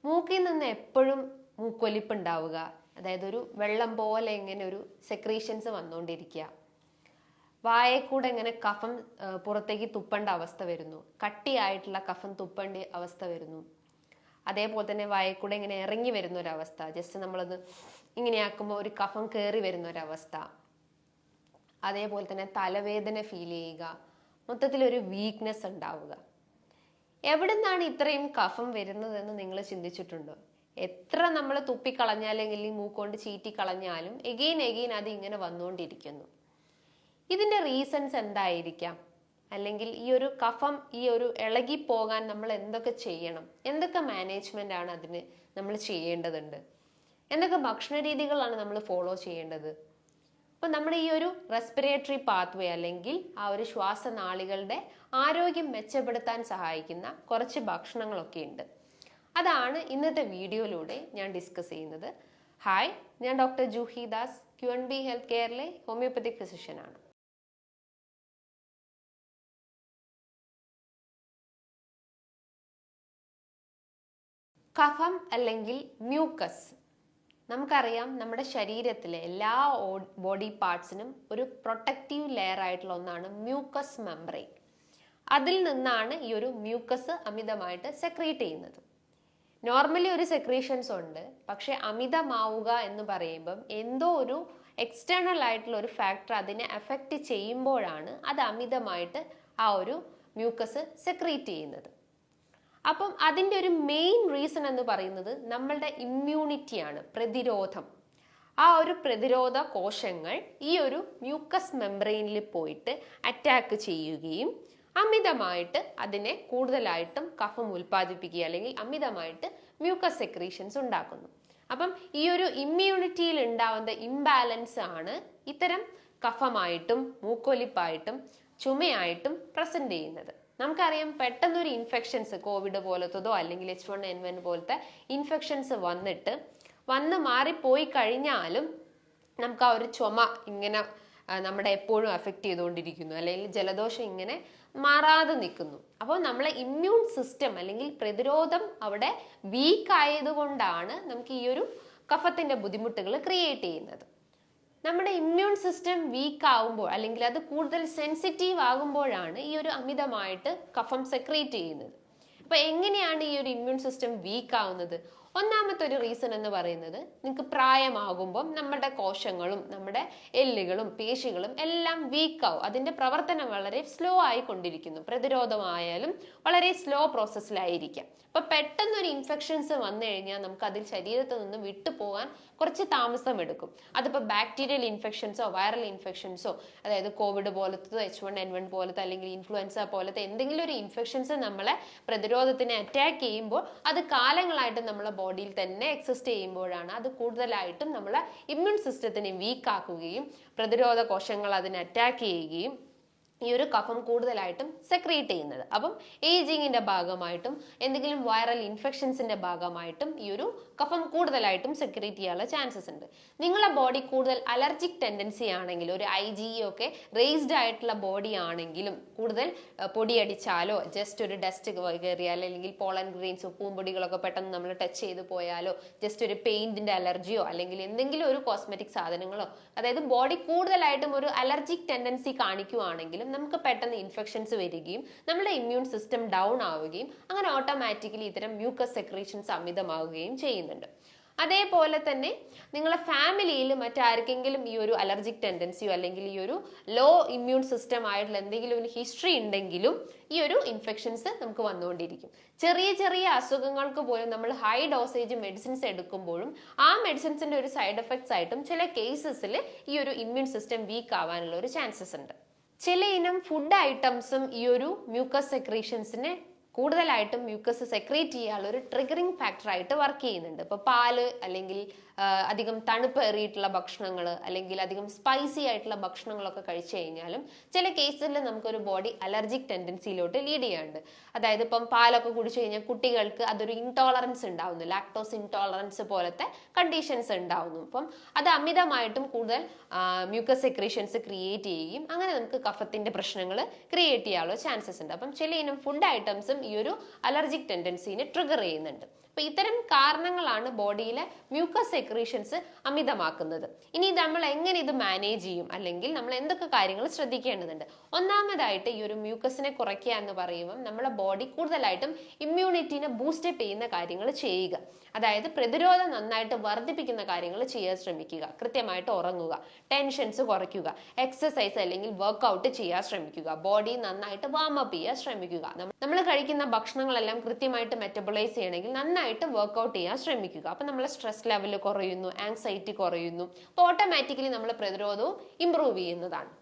മൂക്കിൽ നിന്ന് എപ്പോഴും മൂക്കൊലിപ്പ് ഉണ്ടാവുക, അതായത് ഒരു വെള്ളം പോലെ ഇങ്ങനെ ഒരു സെക്രീഷൻസ് വന്നുകൊണ്ടിരിക്കുക. വായയിൽ കൂടെ ഇങ്ങനെ കഫം പുറത്തേക്ക് തുപ്പേണ്ട അവസ്ഥ വരുന്നു, കട്ടിയായിട്ടുള്ള കഫം തുപ്പേണ്ട അവസ്ഥ വരുന്നു. അതേപോലെ തന്നെ വായയിൽ കൂടെ ഇങ്ങനെ ഇറങ്ങി വരുന്ന ഒരവസ്ഥ, ജസ്റ്റ് നമ്മളത് ഇങ്ങനെയാക്കുമ്പോൾ ഒരു കഫം കയറി വരുന്ന ഒരവസ്ഥ. അതേപോലെ തന്നെ തലവേദന ഫീൽ ചെയ്യുക, മൊത്തത്തിലൊരു വീക്ക്നെസ് ഉണ്ടാവുക. എവിടെ നിന്നാണ് ഇത്രയും കഫം വരുന്നതെന്ന് നിങ്ങൾ ചിന്തിച്ചിട്ടുണ്ടോ? എത്ര നമ്മൾ തുപ്പിക്കളഞ്ഞാലെങ്കിൽ മൂക്കൊണ്ട് ചീറ്റി കളഞ്ഞാലും എഗെയിൻ അത് ഇങ്ങനെ വന്നുകൊണ്ടിരിക്കുന്നു. ഇതിന്റെ റീസൺസ് എന്തായിരിക്കാം? അല്ലെങ്കിൽ ഈ ഒരു കഫം ഈ ഒരു ഇളകി പോകാൻ നമ്മൾ എന്തൊക്കെ ചെയ്യണം? എന്തൊക്കെ മാനേജ്മെന്റ് ആണ് അതിന് നമ്മൾ ചെയ്യേണ്ടതുണ്ട്? എന്തൊക്കെ ഭക്ഷണ രീതികളാണ് നമ്മൾ ഫോളോ ചെയ്യേണ്ടത്? അപ്പൊ നമ്മുടെ ഈ ഒരു റെസ്പിറേറ്ററി പാത്വേ അല്ലെങ്കിൽ ആ ഒരു ശ്വാസനാളികളുടെ ആരോഗ്യം മെച്ചപ്പെടുത്താൻ സഹായിക്കുന്ന കുറച്ച് ഭക്ഷണങ്ങളൊക്കെ ഉണ്ട്. അതാണ് ഇന്നത്തെ വീഡിയോയിലൂടെ ഞാൻ ഡിസ്കസ് ചെയ്യുന്നത്. ഹായ്, ഞാൻ doctor Juhi Das, QNB health കെയറിലെ ഹോമിയോപ്പത്തിക് ഫിസിഷ്യൻ ആണ്. കഫം അല്ലെങ്കിൽ മ്യൂക്കസ്, നമുക്കറിയാം നമ്മുടെ ശരീരത്തിലെ എല്ലാ ബോഡി പാർട്സിനും ഒരു പ്രൊട്ടക്റ്റീവ് ലെയർ ആയിട്ടുള്ള ഒന്നാണ് മ്യൂക്കസ് മെംബ്രെയിൻ. അതിൽ നിന്നാണ് ഈ ഒരു മ്യൂക്കസ് അമിതമായിട്ട് സെക്രീറ്റ് ചെയ്യുന്നത്. നോർമലി ഒരു സെക്രീഷൻസ് ഉണ്ട്, പക്ഷെ അമിതമാവുക എന്ന് പറയുമ്പം എന്തോ ഒരു എക്സ്റ്റേണൽ ആയിട്ടുള്ള ഒരു ഫാക്ടർ അതിനെ എഫക്റ്റ് ചെയ്യുമ്പോഴാണ് അത് അമിതമായിട്ട് ആ ഒരു മ്യൂക്കസ് സെക്രീറ്റ് ചെയ്യുന്നത്. അപ്പം അതിൻ്റെ ഒരു മെയിൻ റീസൺ എന്ന് പറയുന്നത് നമ്മളുടെ ഇമ്മ്യൂണിറ്റിയാണ്, പ്രതിരോധം. ആ ഒരു പ്രതിരോധ കോശങ്ങൾ ഈ ഒരു മ്യൂക്കസ് മെംബ്രെയിനിൽ പോയിട്ട് അറ്റാക്ക് ചെയ്യുകയും അമിതമായിട്ട് അതിനെ കൂടുതലായിട്ടും കഫം ഉൽപ്പാദിപ്പിക്കുക അല്ലെങ്കിൽ അമിതമായിട്ട് മ്യൂക്കസ് സെക്രീഷൻസ് ഉണ്ടാക്കുന്നു. അപ്പം ഈ ഒരു ഇമ്മ്യൂണിറ്റിയിൽ ഉണ്ടാവുന്ന ഇംബാലൻസ് ആണ് ഇത്തരം കഫമായിട്ടും മൂക്കൊലിപ്പായിട്ടും ചുമയായിട്ടും പ്രസന്റ് ചെയ്യുന്നത്. നമുക്കറിയാം പെട്ടെന്നൊരു ഇൻഫെക്ഷൻസ്, കോവിഡ് പോലത്തതോ അല്ലെങ്കിൽ H1N1 പോലത്തെ ഇൻഫെക്ഷൻസ് വന്ന് മാറിപ്പോയി കഴിഞ്ഞാലും നമുക്ക് ആ ഒരു ചുമ ഇങ്ങനെ നമ്മുടെ എപ്പോഴും എഫക്റ്റ് ചെയ്തുകൊണ്ടിരിക്കുന്നു, അല്ലെങ്കിൽ ജലദോഷം ഇങ്ങനെ മാറാതെ നിൽക്കുന്നു. അപ്പോൾ നമ്മളെ ഇമ്മ്യൂൺ സിസ്റ്റം അല്ലെങ്കിൽ പ്രതിരോധം അവിടെ വീക്ക് ആയതുകൊണ്ടാണ് നമുക്ക് ഈ ഒരു കഫത്തിന്റെ ബുദ്ധിമുട്ടുകൾ ക്രിയേറ്റ് ചെയ്യുന്നത്. നമ്മുടെ ഇമ്മ്യൂൺ സിസ്റ്റം വീക്ക് ആവുമ്പോൾ അല്ലെങ്കിൽ അത് കൂടുതൽ സെൻസിറ്റീവ് ആകുമ്പോഴാണ് ഈ ഒരു അമിതമായിട്ട് കഫം സെക്രീറ്റ് ചെയ്യുന്നത്. അപ്പൊ എങ്ങനെയാണ് ഈ ഒരു ഇമ്മ്യൂൺ സിസ്റ്റം വീക്ക് ആവുന്നത്? ഒന്നാമത്തെ ഒരു റീസൺ എന്ന് പറയുന്നത്, നിങ്ങൾക്ക് പ്രായമാകുമ്പം നമ്മുടെ കോശങ്ങളും നമ്മുടെ എല്ലുകളും പേശികളും എല്ലാം വീക്കാവും. അതിന്റെ പ്രവർത്തനം വളരെ സ്ലോ ആയിക്കൊണ്ടിരിക്കുന്നു. പ്രതിരോധമായാലും വളരെ സ്ലോ പ്രോസസ്സിലായിരിക്കാം. അപ്പൊ പെട്ടെന്നൊരു ഇൻഫെക്ഷൻസ് വന്നു കഴിഞ്ഞാൽ നമുക്ക് അതിൽ ശരീരത്തിൽ നിന്ന് വിട്ടുപോകാൻ കുറച്ച് താമസം എടുക്കും. അതിപ്പോൾ ബാക്ടീരിയൽ ഇൻഫെക്ഷൻസോ വൈറൽ ഇൻഫെക്ഷൻസോ, അതായത് കോവിഡ് പോലത്തതോ H1N1 പോലത്തെ അല്ലെങ്കിൽ ഇൻഫ്ലുവൻസ പോലത്തെ എന്തെങ്കിലും ഒരു ഇൻഫെക്ഷൻസ് നമ്മളെ പ്രതിരോധത്തിനെ അറ്റാക്ക് ചെയ്യുമ്പോൾ അത് കാലങ്ങളായിട്ട് നമ്മളെ ബോഡിയിൽ തന്നെ എക്സിസ്റ്റ് ചെയ്യുമ്പോഴാണ് അത് കൂടുതലായിട്ടും നമ്മളെ ഇമ്മ്യൂൺ സിസ്റ്റത്തിനെ വീക്ക് ആക്കുകയും പ്രതിരോധ കോശങ്ങൾ അതിനെ അറ്റാക്ക് ചെയ്യുകയും ഈ ഒരു കഫം കൂടുതലായിട്ടും സെക്രീറ്റ് ചെയ്യുന്നത്. അപ്പം ഏജിങ്ങിന്റെ ഭാഗമായിട്ടും എന്തെങ്കിലും വൈറൽ ഇൻഫെക്ഷൻസിന്റെ ഭാഗമായിട്ടും ഈ ഒരു കഫം കൂടുതലായിട്ടും സെക്രീറ്റ് ചെയ്യാനുള്ള ചാൻസസ് ഉണ്ട്. നിങ്ങളുടെ ബോഡി കൂടുതൽ അലർജിക് ടെൻഡൻസി ആണെങ്കിൽ, ഒരു IgE ഒക്കെ റേസ്ഡ് ആയിട്ടുള്ള ബോഡി ആണെങ്കിലും കൂടുതൽ പൊടിയടിച്ചാലോ ജസ്റ്റ് ഒരു ഡസ്റ്റ് കയറിയാലോ അല്ലെങ്കിൽ പോളൻ ഗ്രെയിൻസോ പൂമ്പൊടികളൊക്കെ പെട്ടെന്ന് നമ്മൾ ടച്ച് ചെയ്ത് പോയാലോ, ജസ്റ്റ് ഒരു പെയിന്റിന്റെ അലർജിയോ അല്ലെങ്കിൽ എന്തെങ്കിലും ഒരു കോസ്മെറ്റിക് സാധനങ്ങളോ, അതായത് ബോഡി കൂടുതലായിട്ടും ഒരു അലർജിക് ടെൻഡൻസി കാണിക്കുവാണെങ്കിലും നമുക്ക് പെട്ടെന്ന് ഇൻഫെക്ഷൻസ് വരികയും നമ്മുടെ ഇമ്മ്യൂൺ സിസ്റ്റം ഡൗൺ ആവുകയും അങ്ങനെ ഓട്ടോമാറ്റിക്കലി ഇത്തരം മ്യൂക്കസ് സെക്രീഷൻസ് അമിതമാവുകയും ചെയ്യുന്നുണ്ട്. അതേപോലെ തന്നെ നിങ്ങളെ ഫാമിലിയിൽ മറ്റാർക്കെങ്കിലും ഈ ഒരു അലർജിക് ടെൻഡൻസിയോ അല്ലെങ്കിൽ ഈ ഒരു ലോ ഇമ്മ്യൂൺ സിസ്റ്റം ആയിട്ടുള്ള എന്തെങ്കിലും ഒരു ഹിസ്റ്ററി ഉണ്ടെങ്കിലും ഈ ഒരു ഇൻഫെക്ഷൻസ് നമുക്ക് വന്നുകൊണ്ടിരിക്കും. ചെറിയ ചെറിയ അസുഖങ്ങൾക്ക് പോലും നമ്മൾ ഹൈ ഡോസേജ് മെഡിസിൻസ് എടുക്കുമ്പോഴും ആ മെഡിസിൻസിന്റെ ഒരു സൈഡ് എഫക്ട്സ് ആയിട്ടും ചില കേസസിൽ ഈ ഒരു ഇമ്മ്യൂൺ സിസ്റ്റം വീക്ക് ആവാനുള്ള ഒരു ചാൻസസ് ഉണ്ട്. ചില ഇനം ഫുഡ് ഐറ്റംസും ഈ ഒരു മ്യൂക്കസ് സെക്രീഷൻസിനെ കൂടുതലായിട്ടും മ്യൂക്കസ് സെക്രീറ്റ് ചെയ്യാനുള്ള ഒരു ട്രിഗറിങ് ഫാക്ടർ ആയിട്ട് വർക്ക് ചെയ്യുന്നുണ്ട്. ഇപ്പൊ പാല് അല്ലെങ്കിൽ അധികം തണുപ്പേറിയിട്ടുള്ള ഭക്ഷണങ്ങൾ അല്ലെങ്കിൽ അധികം സ്പൈസി ആയിട്ടുള്ള ഭക്ഷണങ്ങളൊക്കെ കഴിച്ചു കഴിഞ്ഞാലും ചില കേസിൽ നമുക്കൊരു ബോഡി അലർജിക് ടെൻഡൻസിയിലോട്ട് ലീഡ് ചെയ്യാറുണ്ട്. അതായത് ഇപ്പം പാലൊക്കെ കുടിച്ചു കഴിഞ്ഞാൽ കുട്ടികൾക്ക് അതൊരു ഇൻടോളറൻസ് ഉണ്ടാവുന്നു, ലാക്ടോസ് ഇൻടോളറൻസ് പോലത്തെ കണ്ടീഷൻസ് ഉണ്ടാവുന്നു. അപ്പം അത് അമിതമായിട്ടും കൂടുതൽ മ്യൂക്കസ് സെക്രീഷൻസ് ക്രിയേറ്റ് ചെയ്യുകയും അങ്ങനെ നമുക്ക് കഫത്തിന്റെ പ്രശ്നങ്ങൾ ക്രിയേറ്റ് ചെയ്യാനുള്ള ചാൻസസ് ഉണ്ട്. അപ്പം ചില ഇനം ഫുഡ് ഐറ്റംസും ഈ ഒരു അലർജിക് ടെൻഡൻസിനെ ട്രിഗർ ചെയ്യുന്നുണ്ട്. അപ്പൊ ഇത്തരം കാരണങ്ങളാണ് ബോഡിയിലെ മ്യൂക്കസ് സെക്രീഷൻസ് അമിതമാക്കുന്നത്. ഇനി നമ്മൾ എങ്ങനെ ഇത് മാനേജ് ചെയ്യും, അല്ലെങ്കിൽ നമ്മൾ എന്തൊക്കെ കാര്യങ്ങൾ ശ്രദ്ധിക്കേണ്ടതുണ്ട്? ഒന്നാമതായിട്ട് ഈ ഒരു മ്യൂക്കസിനെ കുറയ്ക്കുക എന്ന് പറയുമ്പോൾ നമ്മുടെ ബോഡി കൂടുതലായിട്ടും ഇമ്മ്യൂണിറ്റിനെ ബൂസ്റ്റപ്പ് ചെയ്യുന്ന കാര്യങ്ങൾ ചെയ്യുക. അതായത് പ്രതിരോധം നന്നായിട്ട് വർദ്ധിപ്പിക്കുന്ന കാര്യങ്ങൾ ചെയ്യാൻ ശ്രമിക്കുക. കൃത്യമായിട്ട് ഉറങ്ങുക, ടെൻഷൻസ് കുറയ്ക്കുക, എക്സസൈസ് അല്ലെങ്കിൽ വർക്ക്ഔട്ട് ചെയ്യാൻ ശ്രമിക്കുക, ബോഡി നന്നായിട്ട് വാം അപ്പ് ചെയ്യാൻ ശ്രമിക്കുക. നമ്മൾ കഴിക്കുന്ന ഭക്ഷണങ്ങളെല്ലാം കൃത്യമായിട്ട് മെറ്റബോളൈസ് ചെയ്യണമെങ്കിൽ നന്നായിട്ട് വർക്ക്ഔട്ട് ചെയ്യാൻ ശ്രമിക്കുക. അപ്പൊ നമ്മളെ സ്ട്രെസ് ലെവൽ കുറയുന്നു, ആങ്സൈറ്റി കുറയുന്നു. അപ്പോൾ ഓട്ടോമാറ്റിക്കലി നമ്മൾ പ്രതിരോധവും ഇംപ്രൂവ് ചെയ്യുന്നതാണ്.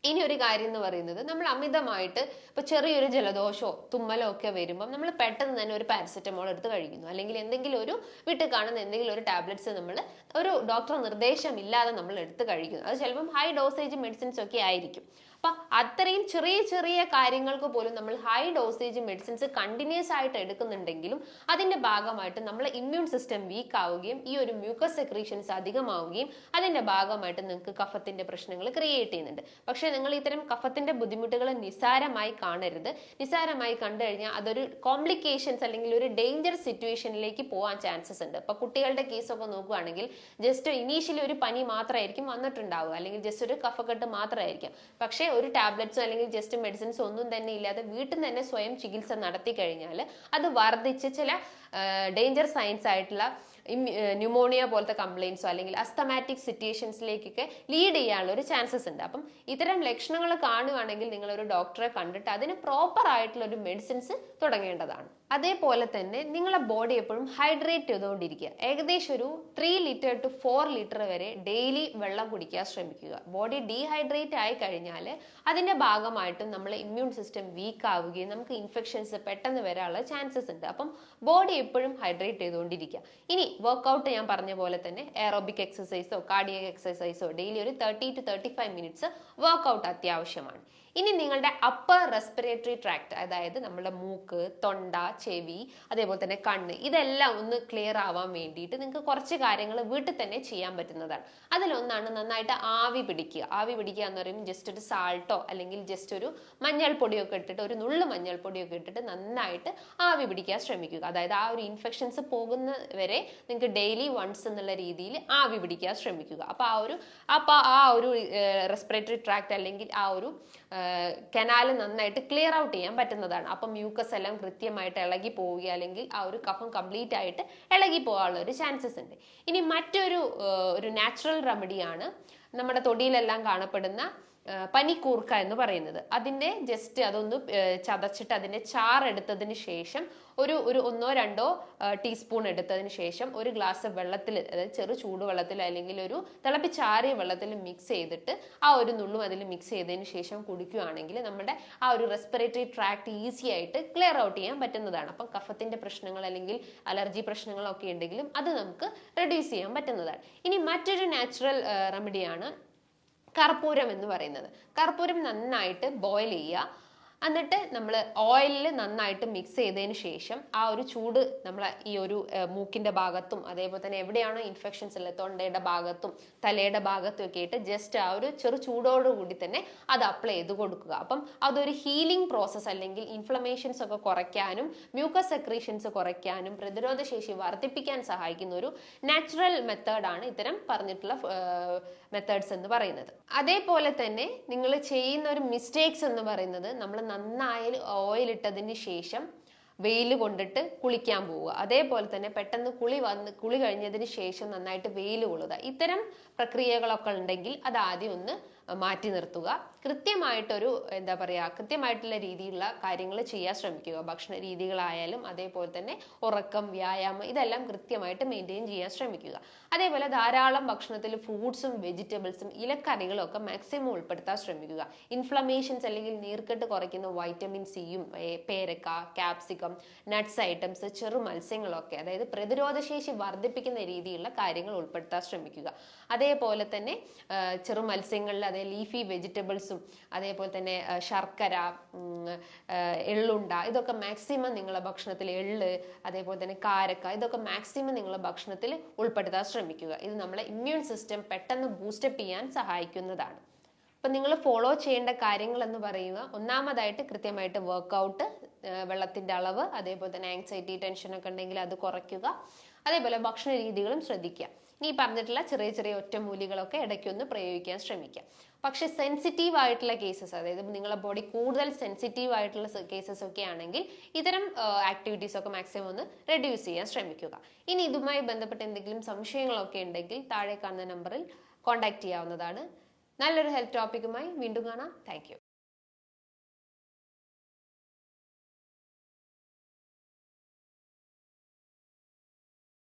ഇനി ഒരു കാര്യം എന്ന് പറയുന്നത്, നമ്മൾ അമിതമായിട്ട് ഇപ്പൊ ചെറിയൊരു ജലദോഷമോ തുമ്മലോ ഒക്കെ വരുമ്പോൾ നമ്മൾ പെട്ടെന്ന് തന്നെ ഒരു പാരസെറ്റമോൾ എടുത്ത് കഴിക്കുന്നു, അല്ലെങ്കിൽ എന്തെങ്കിലും ഒരു വീട്ടിൽ കാണുന്ന എന്തെങ്കിലും ഒരു ടാബ്ലറ്റ്സ് നമ്മൾ ഒരു ഡോക്ടർ നിർദ്ദേശമില്ലാതെ നമ്മൾ എടുത്ത് കഴിക്കുന്നു. അത് ചിലപ്പം ഹൈ ഡോസേജ് മെഡിസിൻസ് ഒക്കെ ആയിരിക്കും. അപ്പൊ അത്രയും ചെറിയ ചെറിയ കാര്യങ്ങൾക്ക് പോലും നമ്മൾ ഹൈ ഡോസേജ് മെഡിസിൻസ് കണ്ടിന്യൂസ് ആയിട്ട് എടുക്കുന്നുണ്ടെങ്കിലും അതിന്റെ ഭാഗമായിട്ട് നമ്മളെ ഇമ്മ്യൂൺ സിസ്റ്റം വീക്ക് ആവുകയും ഈ ഒരു മ്യൂക്കസ് സെക്രീഷൻസ് അധികമാവുകയും അതിന്റെ ഭാഗമായിട്ട് നിങ്ങൾക്ക് കഫത്തിന്റെ പ്രശ്നങ്ങൾ ക്രിയേറ്റ് ചെയ്യുന്നുണ്ട്. പക്ഷെ നിങ്ങൾ ഇത്തരം കഫത്തിന്റെ ബുദ്ധിമുട്ടുകൾ നിസ്സാരമായി കാണരുത്. നിസ്സാരമായി കണ്ടു കഴിഞ്ഞാൽ അതൊരു കോംപ്ലിക്കേഷൻസ് അല്ലെങ്കിൽ ഒരു ഡേഞ്ചർ സിറ്റുവേഷനിലേക്ക് പോകാൻ ചാൻസസ് ഉണ്ട്. ഇപ്പൊ കുട്ടികളുടെ കേസൊക്കെ നോക്കുകയാണെങ്കിൽ ജസ്റ്റ് ഇനീഷ്യലി ഒരു പനി മാത്രമായിരിക്കും വന്നിട്ടുണ്ടാവുക, അല്ലെങ്കിൽ ജസ്റ്റ് ഒരു കഫക്കെട്ട് മാത്രമായിരിക്കും. പക്ഷേ ഒരു ടാബ്ലറ്റ്സോ അല്ലെങ്കിൽ ജസ്റ്റ് മെഡിസിൻസോ ഒന്നും തന്നെ ഇല്ലാതെ വീട്ടിൽ നിന്ന് തന്നെ സ്വയം ചികിത്സ നടത്തി കഴിഞ്ഞാൽ അത് വർദ്ധിച്ച് ചില ഡേഞ്ചർ സൈൻസ് ആയിട്ടുള്ള ന്യൂമോണിയ പോലത്തെ കംപ്ലയിൻസോ അല്ലെങ്കിൽ അസ്തമാറ്റിക് സിറ്റുവേഷൻസിലേക്കൊക്കെ ലീഡ് ചെയ്യാനുള്ള ഒരു ചാൻസസ് ഉണ്ട്. അപ്പം ഇത്തരം ലക്ഷണങ്ങൾ കാണുകയാണെങ്കിൽ നിങ്ങൾ ഒരു ഡോക്ടറെ കണ്ടിട്ട് അതിന് പ്രോപ്പർ ആയിട്ടുള്ള ഒരു മെഡിസിൻസ് തുടങ്ങേണ്ടതാണ്. അതേപോലെ തന്നെ നിങ്ങളെ ബോഡി എപ്പോഴും ഹൈഡ്രേറ്റ് ചെയ്തുകൊണ്ടിരിക്കുക. ഏകദേശം ഒരു 3 ലിറ്റർ ടു 4 ലിറ്റർ വരെ ഡെയിലി വെള്ളം കുടിക്കാൻ ശ്രമിക്കുക. ബോഡി ഡീഹൈഡ്രേറ്റ് ആയി കഴിഞ്ഞാൽ അതിന്റെ ഭാഗമായിട്ടും നമ്മളെ ഇമ്മ്യൂൺ സിസ്റ്റം വീക്ക് ആവുകയും നമുക്ക് ഇൻഫെക്ഷൻസ് പെട്ടെന്ന് വരാനുള്ള ചാൻസസ് ഉണ്ട്. അപ്പം ബോഡി എപ്പോഴും ഹൈഡ്രേറ്റ് ചെയ്തുകൊണ്ടിരിക്കുക. ഇനി വർക്ക്ഔട്ട് ഞാൻ പറഞ്ഞ പോലെ തന്നെ എയറോബിക് എക്സസൈസോ കാർഡിയക് എക്സസൈസോ ഡെയിലി ഒരു 30 to 35 മിനിറ്റ്സ് വർക്ക്ഔട്ട് അത്യാവശ്യമാണ്. ഇനി നിങ്ങളുടെ അപ്പർ റെസ്പിറേറ്ററി ട്രാക്ട്, അതായത് നമ്മുടെ മൂക്ക്, തൊണ്ട, ചെവി, അതേപോലെ തന്നെ കണ്ണ്, ഇതെല്ലാം ഒന്ന് ക്ലിയർ ആവാൻ വേണ്ടിയിട്ട് നിങ്ങൾക്ക് കുറച്ച് കാര്യങ്ങൾ വീട്ടിൽ തന്നെ ചെയ്യാൻ പറ്റുന്നതാണ്. അതിലൊന്നാണ് നന്നായിട്ട് ആവി പിടിക്കുക. ആവി പിടിക്കുക എന്ന് പറയുമ്പോൾ ജസ്റ്റ് ഒരു സാൾട്ടോ അല്ലെങ്കിൽ ജസ്റ്റ് ഒരു മഞ്ഞൾപ്പൊടിയൊക്കെ ഇട്ടിട്ട്, ഒരു നുള്ളു മഞ്ഞൾപ്പൊടിയൊക്കെ ഇട്ടിട്ട് നന്നായിട്ട് ആവി പിടിക്കാൻ ശ്രമിക്കുക. അതായത് ആ ഒരു ഇൻഫെക്ഷൻസ് പോകുന്ന വരെ നിങ്ങൾക്ക് ഡെയിലി വൺസ് എന്നുള്ള രീതിയിൽ ആവി പിടിക്കാൻ ശ്രമിക്കുക. അപ്പൊ ആ ഒരു റെസ്പിറേറ്ററി ട്രാക്ട് അല്ലെങ്കിൽ ആ ഒരു കനാല് നന്നായിട്ട് ക്ലിയർ ഔട്ട് ചെയ്യാൻ പറ്റുന്നതാണ്. അപ്പം മ്യൂക്കസ് എല്ലാം കൃത്യമായിട്ട് ഇളകി പോവുക, അല്ലെങ്കിൽ ആ ഒരു കഫം കംപ്ലീറ്റ് ആയിട്ട് ഇളകി പോകാനുള്ള ഒരു ചാൻസസ് ഉണ്ട്. ഇനി മറ്റൊരു നാച്ചുറൽ റെമഡിയാണ് നമ്മുടെ തൊടിയിലെല്ലാം കാണപ്പെടുന്ന പനിക്കൂർക്ക എന്ന് പറയുന്നത്. അതിന്റെ ജസ്റ്റ് അതൊന്ന് ചതച്ചിട്ട് അതിന്റെ ചാറെടുത്തതിന് ശേഷം ഒരു 1-2 ടീസ്പൂൺ എടുത്തതിന് ശേഷം ഒരു ഗ്ലാസ് വെള്ളത്തിൽ, അതായത് ചെറു ചൂടുവെള്ളത്തിൽ അല്ലെങ്കിൽ ഒരു തിളപ്പിച്ചാറിയ വെള്ളത്തിൽ മിക്സ് ചെയ്തിട്ട് ആ ഒരു നുള്ളും അതിൽ മിക്സ് ചെയ്തതിന് ശേഷം കുടിക്കുകയാണെങ്കിൽ നമ്മുടെ ആ ഒരു റെസ്പിറേറ്ററി ട്രാക്ട് ഈസി ആയിട്ട് ക്ലിയർ ഔട്ട് ചെയ്യാൻ പറ്റുന്നതാണ്. അപ്പം കഫത്തിന്റെ പ്രശ്നങ്ങൾ അല്ലെങ്കിൽ അലർജി പ്രശ്നങ്ങളൊക്കെ ഉണ്ടെങ്കിലും അത് നമുക്ക് റെഡ്യൂസ് ചെയ്യാൻ പറ്റുന്നതാണ്. ഇനി മറ്റൊരു നാച്ചുറൽ റെമഡിയാണ് കർപ്പൂരം എന്ന് പറയുന്നത്. കർപ്പൂരം നന്നായിട്ട് ബോയിൽ ചെയ്യുക, എന്നിട്ട് നമ്മൾ ഓയിലിൽ നന്നായിട്ട് മിക്സ് ചെയ്തതിന് ശേഷം ആ ഒരു ചൂട് നമ്മളെ ഈ ഒരു മൂക്കിന്റെ ഭാഗത്തും അതേപോലെ തന്നെ എവിടെയാണോ ഇൻഫെക്ഷൻസ് ഉള്ളത് തൊണ്ടയുടെ ഭാഗത്തും തലയുടെ ഭാഗത്തും ഒക്കെ ആയിട്ട് ജസ്റ്റ് ആ ഒരു ചെറു ചൂടോടുകൂടി തന്നെ അത് അപ്ലൈ ചെയ്ത് കൊടുക്കുക. അപ്പം അതൊരു ഹീലിംഗ് പ്രോസസ്സ് അല്ലെങ്കിൽ ഇൻഫ്ലമേഷൻസ് ഒക്കെ കുറയ്ക്കാനും മ്യൂക്കസ് സെക്രീഷൻസ് കുറയ്ക്കാനും പ്രതിരോധ ശേഷി വർദ്ധിപ്പിക്കാൻ സഹായിക്കുന്ന ഒരു നാച്ചുറൽ മെത്തേഡാണ് ഇത്തരം പറഞ്ഞിട്ടുള്ള മെത്തേഡ്സ് എന്ന് പറയുന്നത്. അതേപോലെ തന്നെ നിങ്ങൾ ചെയ്യുന്ന ഒരു മിസ്റ്റേക്സ് എന്ന് പറയുന്നത്, നമ്മൾ നന്നായി ഓയിൽ ഇട്ടതിന് ശേഷം വെയിൽ കൊണ്ടിട്ട് കുളിക്കാൻ പോവുക. അതേപോലെ തന്നെ പെട്ടെന്ന് കുളി കഴിഞ്ഞതിന് ശേഷം നന്നായിട്ട് വെയിൽ കൊള്ളുക. ഇത്തരം പ്രക്രിയകളൊക്കെ ഉണ്ടെങ്കിൽ അത് ആദ്യം ഒന്ന് മാറ്റി നിർത്തുക. കൃത്യമായിട്ടൊരു കൃത്യമായിട്ടുള്ള രീതിയിലുള്ള കാര്യങ്ങൾ ചെയ്യാൻ ശ്രമിക്കുക. ഭക്ഷണ രീതികളായാലും അതേപോലെ തന്നെ ഉറക്കം, വ്യായാമം, ഇതെല്ലാം കൃത്യമായിട്ട് മെയിൻറ്റെയിൻ ചെയ്യാൻ ശ്രമിക്കുക. അതേപോലെ ധാരാളം ഭക്ഷണത്തിൽ ഫ്രൂട്ട്സും വെജിറ്റബിൾസും ഇലക്കറികളും ഒക്കെ മാക്സിമം ഉൾപ്പെടുത്താൻ ശ്രമിക്കുക. ഇൻഫ്ലമേഷൻസ് അല്ലെങ്കിൽ നീർക്കെട്ട് കുറയ്ക്കുന്ന വൈറ്റമിൻ സിയും പേരക്ക, ക്യാപ്സിക്കം, നട്ട്സ് ഐറ്റംസ്, ചെറു മത്സ്യങ്ങളൊക്കെ, അതായത് പ്രതിരോധശേഷി വർദ്ധിപ്പിക്കുന്ന രീതിയിലുള്ള കാര്യങ്ങൾ ഉൾപ്പെടുത്താൻ ശ്രമിക്കുക. അതേപോലെ തന്നെ ചെറു മത്സ്യങ്ങളിൽ ലീഫി വെജിറ്റബിൾസും അതേപോലെ തന്നെ ശർക്കര, എള്ളുണ്ട, ഇതൊക്കെ മാക്സിമം നിങ്ങളുടെ ഭക്ഷണത്തിൽ, എള്ള്, അതേപോലെ തന്നെ കാരക്ക, ഇതൊക്കെ മാക്സിമം നിങ്ങളുടെ ഭക്ഷണത്തിൽ ഉൾപ്പെടുത്താൻ ശ്രമിക്കുക. ഇത് നമ്മളെ ഇമ്മ്യൂൺ സിസ്റ്റം പെട്ടെന്ന് ബൂസ്റ്റപ്പ് ചെയ്യാൻ സഹായിക്കുന്നതാണ്. അപ്പം നിങ്ങൾ ഫോളോ ചെയ്യേണ്ട കാര്യങ്ങൾ എന്ന് പറയുക, ഒന്നാമതായിട്ട് കൃത്യമായിട്ട് വർക്ക്ഔട്ട്, വെള്ളത്തിന്റെ അളവ്, അതേപോലെ തന്നെ ആങ്സൈറ്റി ടെൻഷൻ ഒക്കെ ഉണ്ടെങ്കിൽ അത് കുറയ്ക്കുക, അതേപോലെ ഭക്ഷണ രീതികളും ശ്രദ്ധിക്കുക. ഇനി പറഞ്ഞിട്ടുള്ള ചെറിയ ചെറിയ ഒറ്റമൂലികളൊക്കെ ഇടയ്ക്കൊന്ന് പ്രയോഗിക്കാൻ ശ്രമിക്കുക. പക്ഷെ സെൻസിറ്റീവ് ആയിട്ടുള്ള കേസസ്, അതായത് നിങ്ങളുടെ ബോഡി കൂടുതൽ സെൻസിറ്റീവ് ആയിട്ടുള്ള കേസസ് ഒക്കെ ആണെങ്കിൽ ഇത്തരം ആക്ടിവിറ്റീസ് ഒക്കെ മാക്സിമം ഒന്ന് റെഡ്യൂസ് ചെയ്യാൻ ശ്രമിക്കുക. ഇനി ഇതുമായി ബന്ധപ്പെട്ട എന്തെങ്കിലും സംശയങ്ങളൊക്കെ ഉണ്ടെങ്കിൽ താഴെ കാണുന്ന നമ്പറിൽ കോൺടാക്ട് ചെയ്യാവുന്നതാണ്. നല്ലൊരു ഹെൽത്ത് ടോപ്പിക്കുമായി വീണ്ടും കാണാം. താങ്ക്